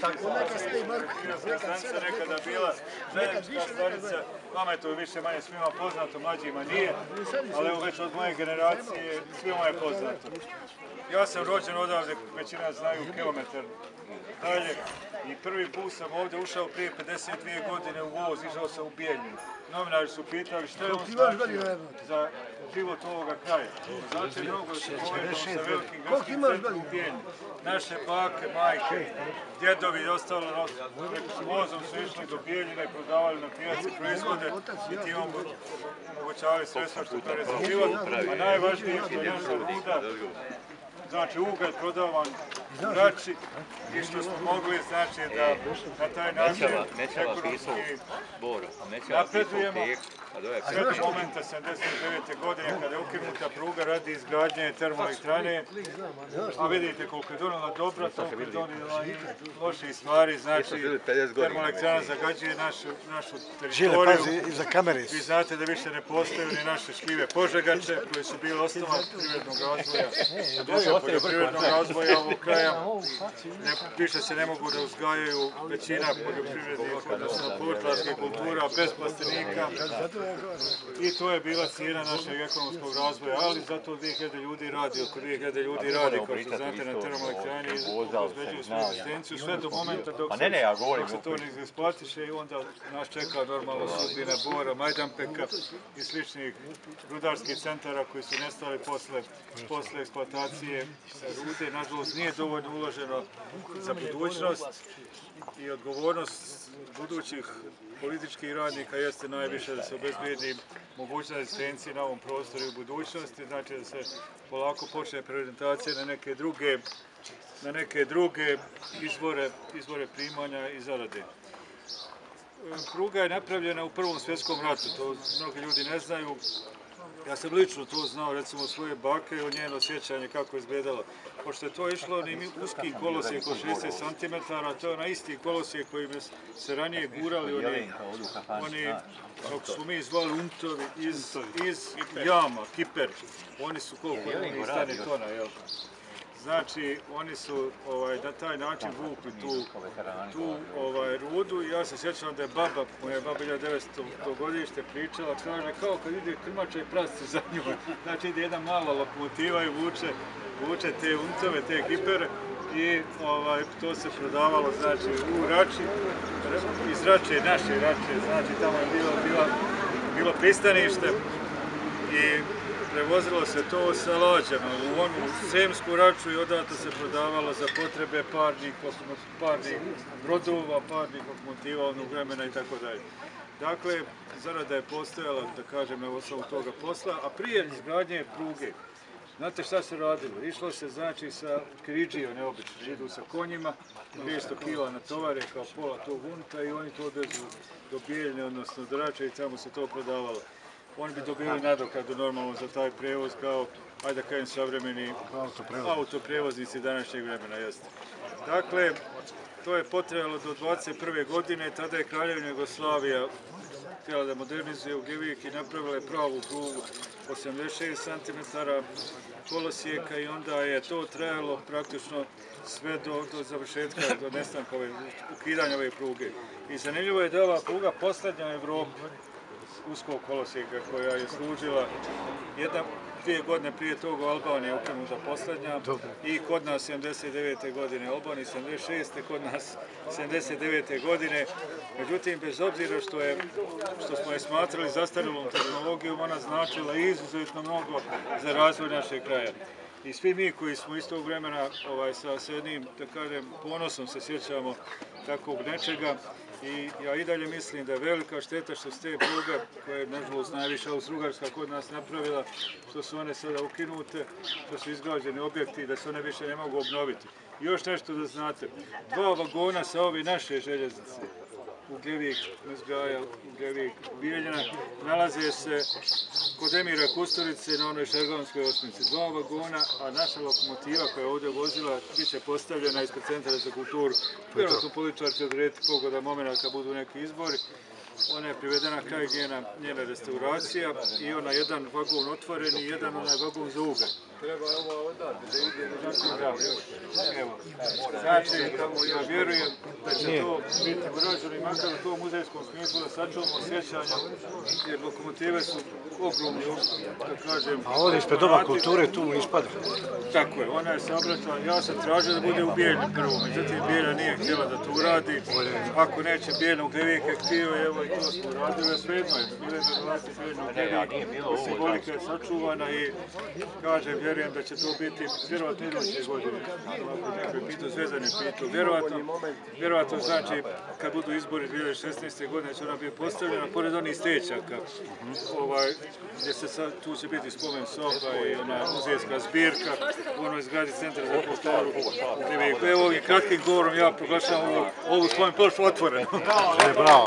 stvari, stanica nekada bila željeznička stanica, vama je to više manje svima poznato, mlađima nije, ali evo već od moje generacije svima je poznato. Ja sam rođen odavde, većina znaju, kilometar dalje i prvi put sam ovdje ušao prije 52 godine u voz, išao sam u Bijeljinu. Novinari su pitali što je on značio za život ovoga kraja. Znači mnogo se povezano sa velikim gradskim centrom u Bijeljinu. Naše bake, majke, djedovi i ostalo vozom su išli do Bijeljina i prodavali na pijaci proizvode i ti omogućavali sredstva što to je za život. A najvažnije što je naša ruda, znači ugalj prodavan braći i što smo mogli, znači da na taj način ekonomski napredujemo. Sve do momenta 79. godine kada je ukinuta pruga radi izgradnje termoelektrane, a vidite koliko je donijela dobra, toliko je donijela i loših stvari, znači termoelektrana zagađuje našu teritoriju. Vi znate da više ne postoje ni naše šljive požegače koje su bile osnova privrednog razvoja, poljoprivrednog razvoja ovog kraja. Više se ne mogu da uzgajaju većina poljoprivrednih, odnosno povrtlarskih kultura bez plastenika. I to je bila cijena našeg ekonomskog razvoja, ali zato 2000 ljudi radi, oko 2000 ljudi radi, kao što znate, na termoelektrani obezbeđuju svoju egzistenciju, sve do momenta dok se to ne isplatiše i onda nas čeka normalno sudbina Bora, Majdanpeka i sličnih rudarskih centara koji su nestali posle eksploatacije rude. Nažalost, nije dovoljno uloženo za budućnost i odgovornost budućih političkih radnika jeste najviše da se obezbijedi mogućnost egzistencije na ovom prostoru i u budućnosti, znači da se polako počne preorientacija na neke druge izvore primanja i zarade. Pruga je napravljena u Prvom svjetskom ratu, to mnogi ljudi ne znaju. Ja sam lično to znao, recimo svoje bake i o njeno sjećanje kako je izgledalo. Pošto je to išlo onim uskim kolosijek od 60 cm, to je ona isti kolosijek kojim se ranije gurali oni, kako smo mi zvali umtovi, iz jama, kiper. Oni su koliko iz stane tona, jel? Znači, oni su na taj način vukli tu rudu i ja se sjećam da je moja baba 1900. godište pričala, kaže kao kad ide krmača i prasci za njom. Znači ide jedna mala lokomotiva i vuče te untove, te kipere i to se prodavalo znači u Rači, iz Rače, naše Rače, znači tamo je bilo pristanište i prevozilo se to sa lađama u onu Sremsku Raču i odato se prodavalo za potrebe parnih brodova, parnih lokomotiva onog vremena i tako dalje. Dakle, zarada je postojala, da kažem, na osnovu toga posla, a prije izgradnje pruge, znate šta se radilo? Išlo se znači sa kriđijom, neobično, idu sa konjima, 200 kila na tovare kao pola tog unta i oni to odvezu do Bijeljne, odnosno do Rače i tamo se to prodavalo. Oni bi dobili nadoknadu normalno za taj prevoz kao, ajde da kažem, savremeni autoprevoznici današnjeg vremena, jeste. Dakle, to je potrebalo do 21. godine, tada je Kraljevina Jugoslavija htjela da modernizuje Ugljevik i napravila je pravu prugu 86 cm kolosijeka i onda je to trajalo praktično sve do završetka, do nestanka ukidanja ove pruge. I zanimljivo je da ova pruga posljednja u Evropi uskog kolosijeka koja je služila 2 godine prije toga u Albaniji ukinuta posljednja i kod nas 79. godine, Albaniji 76. kod nas 79. godine. Međutim, bez obzira što smo je smatrali zastarjelom tehnologijom, ona značila izuzetno mnogo za razvoj našeg kraja. I svi mi koji smo iz tog vremena sa jednim, da kažem, ponosom se sjećamo takvog nečega. I ja i dalje mislim da je velika šteta što su te pruge, koje je nažalost najviše Austro-Ugarska kod nas napravila, što su one sada ukinute, što su izgrađeni objekti i da se one više ne mogu obnoviti. I još nešto da znate, 2 vagona sa ove naše željeznice, Ugljevik, Mezgaja, Ugljevik, Bijeljina, nalaze se kod Emira Kusturice na onoj Šerganskoj osmici. 2 vagona, a naša lokomotiva koja je ovdje vozila bit će postavljena ispred Centra za kulturu. Vjerojatno političar će odrediti pogoda momenta kad budu neki izbori. Ona je privedena kraju njena restauracija i ona jedan vagon otvoren i jedan onaj vagon za ugalj. Znači, ja vjerujem da će to biti urađeno i makar u tom muzejskom smislu da sačuvamo sjećanja, jer lokomotive su ogromni, da kažem... A ovdje ispred Doma kulture tu mu ispada? Tako je, ona je saobraćala, ja sam tražio da bude u Bijeljni prvo, međutim Bijelja nije htjela da to uradi, ako neće Bijeljna Ugljevik je htio, evo i to smo uradili, svejedno je, Bijeljna Ugljevik, simbolika je sačuvana i kažem, vjerujem da će to biti vjerovatno iduće godine, Zvezdan je pitao, vjerovatno znači kad budu izbori 2016. godine će ona biti postavljena, pored onih stećaka, gdje tu će biti spomen soba i ona muzejska zbirka, u onoj zgradi Centra za kulturu. Evo ovim kratkim govorom ja proglašavam ovu spomen ploču otvorenu. Bravo,